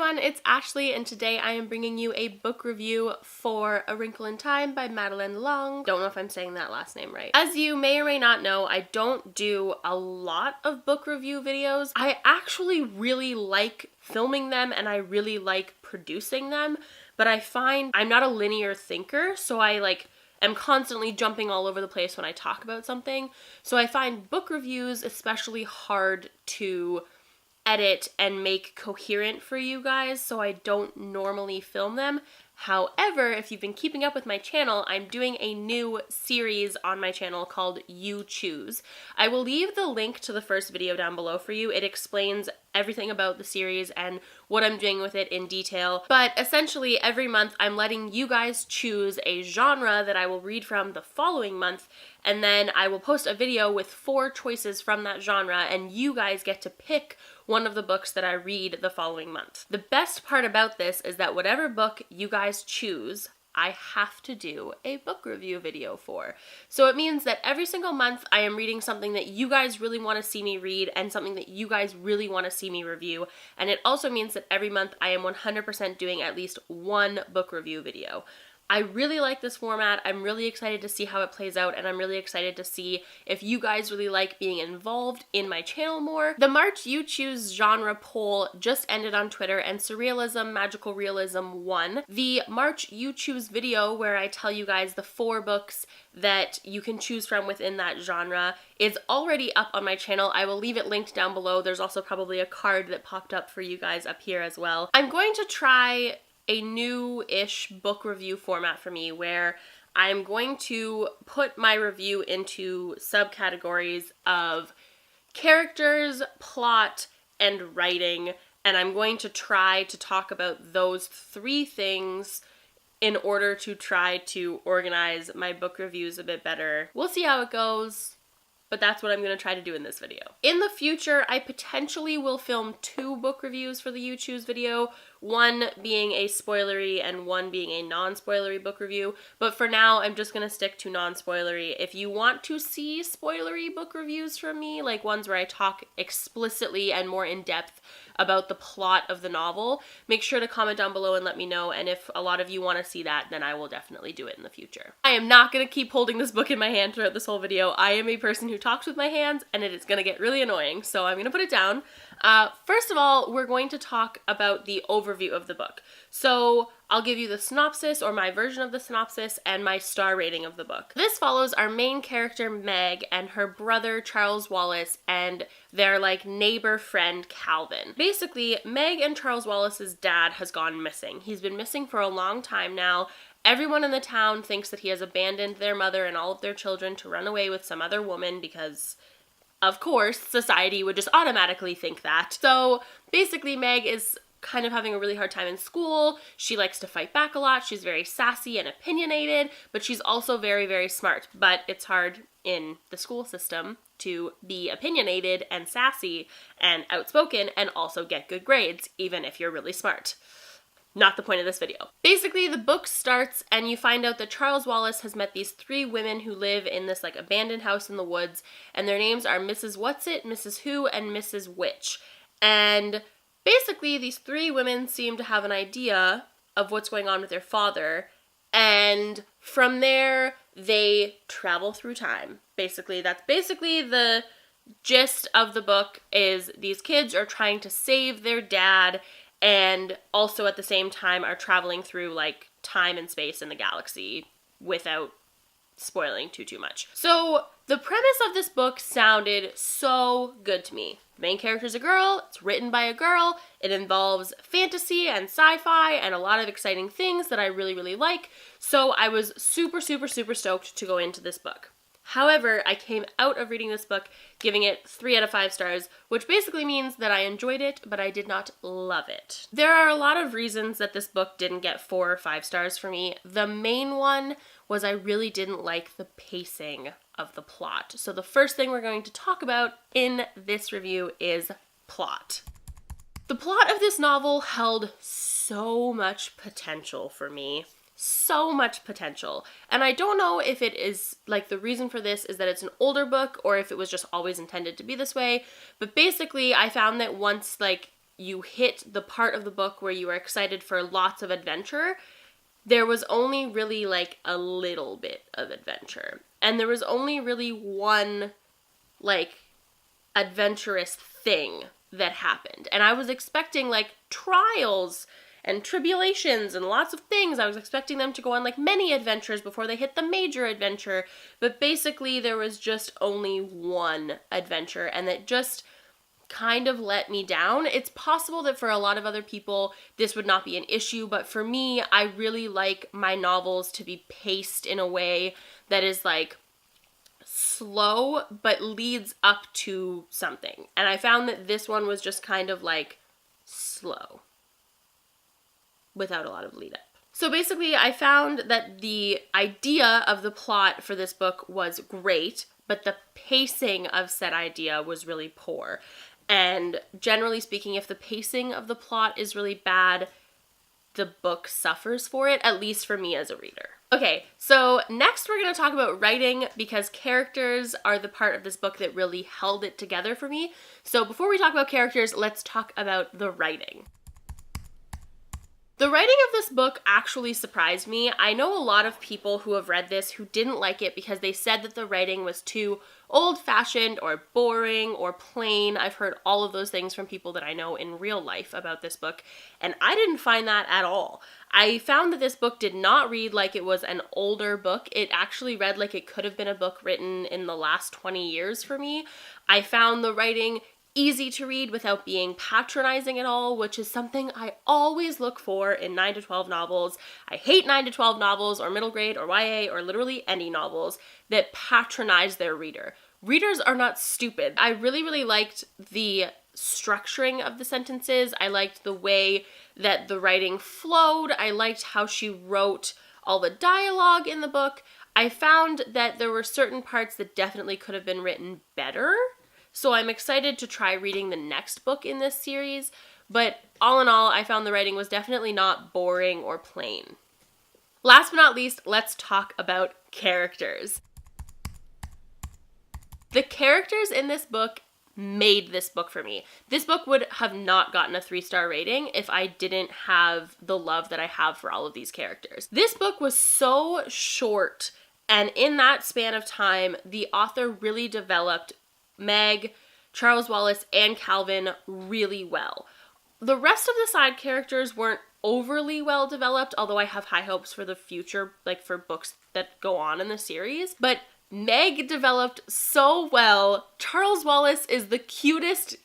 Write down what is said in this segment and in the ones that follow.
everyone, it's Ashley, and today I am bringing you a book review for A Wrinkle in Time by Madeleine. Don't know if I'm saying that last name right. As you may or may not know, I don't do a lot of book review videos. I actually really like filming them and I really like producing them, but I find I'm not a linear thinker, so I am constantly jumping all over the place when I talk about something. So I find book reviews especially hard to edit and make coherent for you guys, so I don't normally film them. However, if you've been keeping up with my channel, I'm doing a new series on my channel called You Choose. I will leave the link to the first video down below for you. It explains everything about the series and what I'm doing with it in detail. But essentially, every month I'm letting you guys choose a genre that I will read from the following month, and then I will post a video with 4 choices from that genre, and you guys get to pick one of the books that I read the following month. The best part about this is that whatever book you guys choose, I have to do a book review video for. So it means that every single month I am reading something that you guys really want to see me read and something that you guys really want to see me review. And it also means that every month I am 100% doing at least one book review video. I really like this format. I'm really excited to see how it plays out, and I'm really excited to see if you guys really like being involved in my channel more. The March You Choose genre poll just ended on Twitter, and Surrealism, Magical Realism won. The March You Choose video, where I tell you guys the 4 books that you can choose from within that genre, is already up on my channel. I will leave it linked down below. There's also probably a card that popped up for you guys up here as well. I'm going to try a new-ish book review format for me where I'm going to put my review into subcategories of characters, plot, and writing, and I'm going to try to talk about those 3 things in order to try to organize my book reviews a bit better. We'll see how it goes, but that's what I'm going to try to do in this video. In the future, I potentially will film 2 book reviews for the You Choose video, one being a spoilery and one being a non-spoilery book review, but for now, I'm just going to stick to non-spoilery. If you want to see spoilery book reviews from me, like ones where I talk explicitly and more in depth about the plot of the novel, make sure to comment down below and let me know, and if a lot of you want to see that, then I will definitely do it in the future. I am not going to keep holding this book in my hand throughout this whole video. I am a person who talks with my hands, and it is going to get really annoying, so I'm going to put it down. First of all, we're going to talk about the overview of the book. So I'll give you the synopsis, or my version of the synopsis, and my star rating of the book. This follows our main character Meg and her brother Charles Wallace and their neighbor friend Calvin. Basically, Meg and Charles Wallace's dad has gone missing. He's been missing for a long time now. Everyone in the town thinks that he has abandoned their mother and all of their children to run away with some other woman because, of course, society would just automatically think that. So basically, Meg is kind of having a really hard time in school. She likes to fight back a lot. She's very sassy and opinionated, but she's also very, very smart. But it's hard in the school system to be opinionated and sassy and outspoken and also get good grades, even if you're really smart. Not the point of this video. Basically, the book starts and you find out that Charles Wallace has met these 3 women who live in this abandoned house in the woods, and their names are Mrs. Whatsit, Mrs. Who, and Mrs. Witch. And basically, these 3 women seem to have an idea of what's going on with their father, and from there, they travel through time. Basically, that's basically the gist of the book, is these kids are trying to save their dad and also at the same time are traveling through time and space in the galaxy without spoiling too much. So the premise of this book sounded so good to me. The main character's a girl, it's written by a girl, it involves fantasy and sci-fi and a lot of exciting things that I really, really like, so I was super, super, super stoked to go into this book. However, I came out of reading this book giving it 3 out of 5 stars, which basically means that I enjoyed it, but I did not love it. There are a lot of reasons that this book didn't get 4 or 5 stars for me. The main one was I really didn't like the pacing of the plot. So the first thing we're going to talk about in this review is plot. The plot of this novel held so much potential for me. So much potential. And I don't know if it is, the reason for this is that it's an older book or if it was just always intended to be this way. But basically, I found that once, you hit the part of the book where you are excited for lots of adventure, there was only really like a little bit of adventure. And there was only really one like adventurous thing that happened. And I was expecting like trials and tribulations and lots of things. I was expecting them to go on like many adventures before they hit the major adventure. But basically there was just only one adventure, and that just kind of let me down. It's possible that for a lot of other people this would not be an issue, but for me, I really like my novels to be paced in a way that is like slow but leads up to something. And I found that this one was just kind of like slow without a lot of lead up. So basically I found that the idea of the plot for this book was great, but the pacing of said idea was really poor. And generally speaking, if the pacing of the plot is really bad, the book suffers for it, at least for me as a reader. Okay, so next we're going to talk about writing, because characters are the part of this book that really held it together for me. So before we talk about characters, let's talk about the writing. The writing of this book actually surprised me. I know a lot of people who have read this who didn't like it because they said that the writing was too old-fashioned or boring or plain. I've heard all of those things from people that I know in real life about this book, and I didn't find that at all. I found that this book did not read like it was an older book. It actually read like it could have been a book written in the last 20 years for me. I found the writing easy to read without being patronizing at all, which is something I always look for in 9 to 12 novels. I hate 9 to 12 novels or middle grade or YA or literally any novels that patronize their reader. Readers are not stupid. I really, really liked the structuring of the sentences. I liked the way that the writing flowed. I liked how she wrote all the dialogue in the book. I found that there were certain parts that definitely could have been written better. So I'm excited to try reading the next book in this series, but all in all, I found the writing was definitely not boring or plain. Last but not least, let's talk about characters. The characters in this book made this book for me. This book would have not gotten a 3-star rating if I didn't have the love that I have for all of these characters. This book was so short, and in that span of time, the author really developed Meg, Charles Wallace, and Calvin really well. The rest of the side characters weren't overly well developed, although I have high hopes for the future, like for books that go on in the series. But Meg developed so well. Charles Wallace is the cutest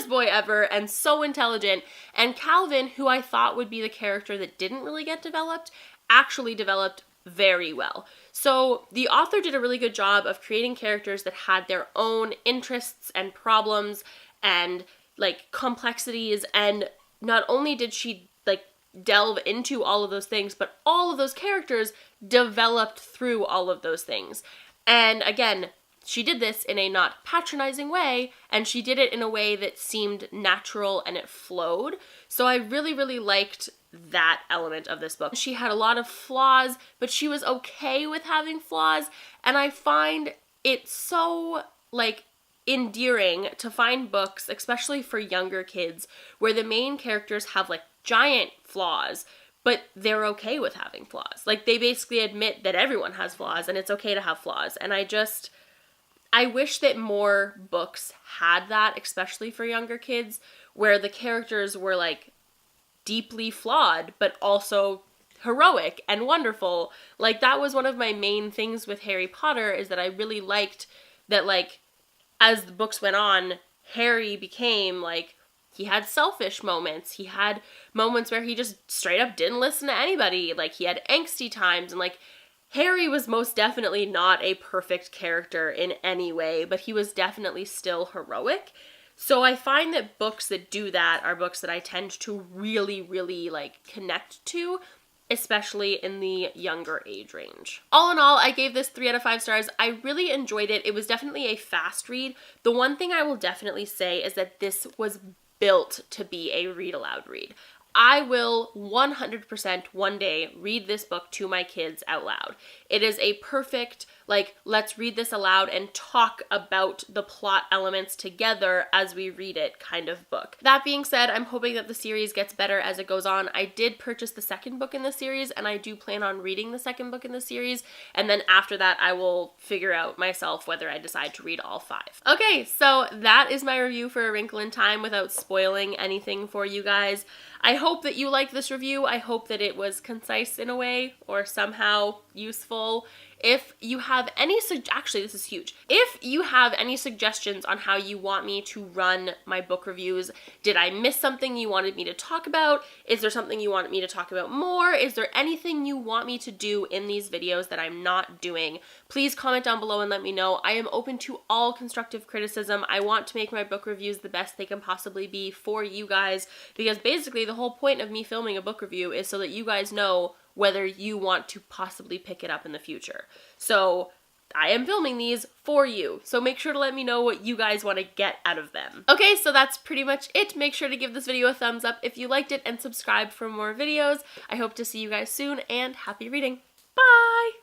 boy ever and so intelligent. And Calvin, who I thought would be the character that didn't really get developed, actually developed very well. So the author did a really good job of creating characters that had their own interests and problems and like complexities, and not only did she like delve into all of those things, but all of those characters developed through all of those things. And again, she did this in a not patronizing way, and she did it in a way that seemed natural and it flowed. So I really, really liked that element of this book. She had a lot of flaws, but she was okay with having flaws, and I find it so like endearing to find books, especially for younger kids, where the main characters have like giant flaws, but they're okay with having flaws. Like they basically admit that everyone has flaws and it's okay to have flaws. And I wish that more books had that, especially for younger kids, where the characters were like deeply flawed, but also heroic and wonderful. Like that was one of my main things with Harry Potter, is that I really liked that, like, as the books went on, Harry became like, he had selfish moments. He had moments where he just straight up didn't listen to anybody. Like he had angsty times, and like Harry was most definitely not a perfect character in any way, but he was definitely still heroic. So I find that books that do that are books that I tend to really, really like connect to, especially in the younger age range. All in all, I gave this 3 out of 5 stars. I really enjoyed it. It was definitely a fast read. The one thing I will definitely say is that this was built to be a read aloud read. I will 100% one day read this book to my kids out loud. It is a perfect, like, let's read this aloud and talk about the plot elements together as we read it kind of book. That being said, I'm hoping that the series gets better as it goes on. I did purchase the second book in the series, and I do plan on reading the second book in the series, and then after that I will figure out myself whether I decide to read all 5. Okay, so that is my review for A Wrinkle in Time without spoiling anything for you guys. I hope that you liked this review. I hope that it was concise in a way or somehow useful. If you have any actually, this is huge. If you have any suggestions on how you want me to run my book reviews, did I miss something you wanted me to talk about? Is there something you wanted me to talk about more? Is there anything you want me to do in these videos that I'm not doing? Please comment down below and let me know. I am open to all constructive criticism. I want to make my book reviews the best they can possibly be for you guys, because basically the whole point of me filming a book review is so that you guys know whether you want to possibly pick it up in the future. So I am filming these for you, so make sure to let me know what you guys want to get out of them. Okay, so that's pretty much it. Make sure to give this video a thumbs up if you liked it and subscribe for more videos. I hope to see you guys soon, and happy reading. Bye!